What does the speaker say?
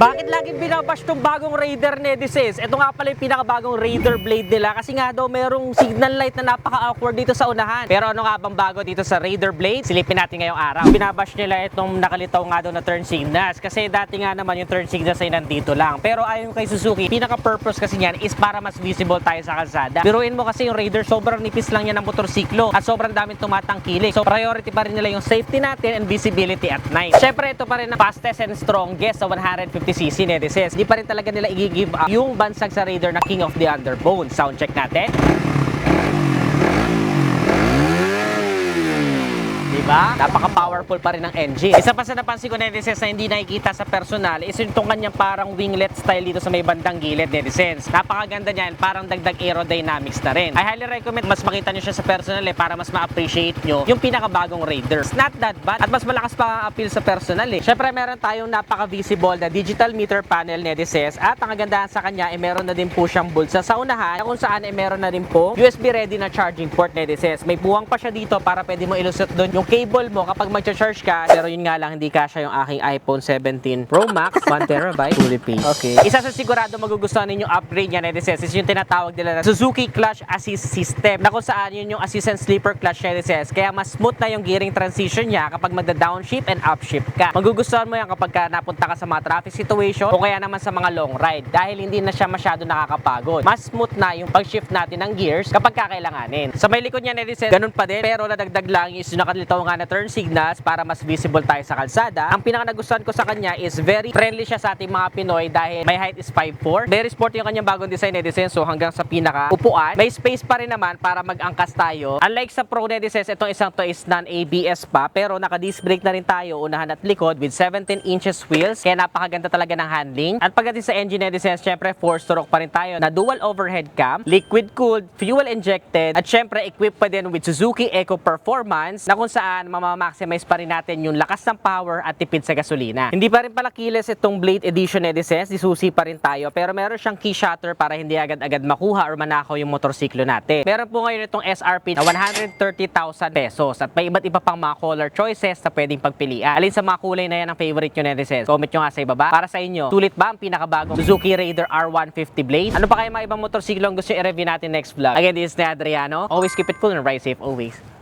Bakit laging binabash tong bagong Raider Nedesis? Ito nga pala yung pinakabagong Raider blade nila kasi nga daw merong signal light na napaka-awkward dito sa unahan. Pero ano nga bang bago dito sa Raider blade? Silipin natin ngayong araw. Binabash nila itong nakalitaw nga daw na turn signals kasi dati nga naman yung turn signals ay nandito lang. Pero ayon kay Suzuki, pinaka-purpose kasi niyan is para mas visible tayo sa kalsada. Biruin mo kasi yung Raider, sobrang nipis lang yan ng motorsiklo at sobrang daming tumatangkilik. So priority pa rin nila yung safety natin and visibility at night. Syempre ito pa rin ang fastest and strongest sa 150cc Nedesis. Hindi pa rin talaga nila i-give up yung bansag sa Raider na King of the Underbone. Sound check natin. Diba? Napaka-powerful pa rin ng engine. Isa pa sa napansin ko Nedesis na hindi nakikita sa personal is yung kanyang parang winglet style dito sa may bandang gilid Nedesis. Napakaganda niyan, parang dagdag aerodynamics na rin. I highly recommend mas makita nyo siya sa personal para mas ma-appreciate nyo yung pinakabagong Raider. It's not that bad at mas malakas pa ang appeal sa personal Syempre meron tayong napaka-visible na digital meter panel Nedesis at ang kagandahan sa kanya meron na din po siyang bulsa sa unahan kung saan meron na din po USB ready na charging port Nedesis. May buwang pa siya dito para pwede mo ilusot doon yung cable mo kapag mag-charge ka. Pero yun nga lang, hindi kasya yung aking iPhone 17 Pro Max 1TB fully paid. Okay. Isa sa sigurado magugustuhan ninyo upgrade niya Nedesis is yung tinatawag nila na Suzuki Clutch Assist System na kung saan yun yung assist and sleeper clutch Nedesis. Kaya mas smooth na yung gearing transition niya kapag magda-downshift and upshift ka. Magugustuhan mo yan kapag napunta ka sa mga traffic situation o kaya naman sa mga long ride dahil hindi na siya masyado nakakapagod. Mas smooth na yung pag-shift natin ng gears kapag kakailanganin. Sa may likod niya Nedesis, ganun pa din pero nadagdag lang is yung nakalitaw nga na turn signals para mas visible tayo sa kalsada. Ang pinaka nagustuhan ko sa kanya is very friendly siya sa ating mga Pinoy dahil may height is 5'4". Very sporty yung kanyang bagong design Nedesis, so hanggang sa pinaka upuan. May space pa rin naman para mag-angkas tayo. Unlike sa Pro Nedesis, itong isang to is non-ABS pa pero naka-disc brake na rin tayo unahan at likod with 17 inches wheels kaya napakaganda talaga ng handling. At pagdating sa engine Nedesis, syempre 4-stroke pa rin tayo na dual overhead cam, liquid cooled, fuel injected at syempre equipped pa din with Suzuki Eco Performance na kung saan mamamaximize pa rin natin yung lakas ng power at tipid sa gasolina. Hindi pa rin pala keyless itong Blade Edition Nedesis, disusi pa rin tayo pero meron siyang key shutter para hindi agad-agad makuha or manakaw yung motorsiklo natin. Meron po ngayon itong SRP na 130,000 pesos at may iba't iba pang mga color choices na pwedeng pagpilian. Alin sa mga kulay na yan ang favorite nyo Nedesis? Comment nyo nga sa ibaba. Para sa inyo, sulit ba ang pinakabagong Suzuki Raider R150 Blade? Ano pa kaya mga ibang motorsiklo ang gusto nyo i-review natin next vlog? Again, this is Adriano. Always keep it cool and ride safe always.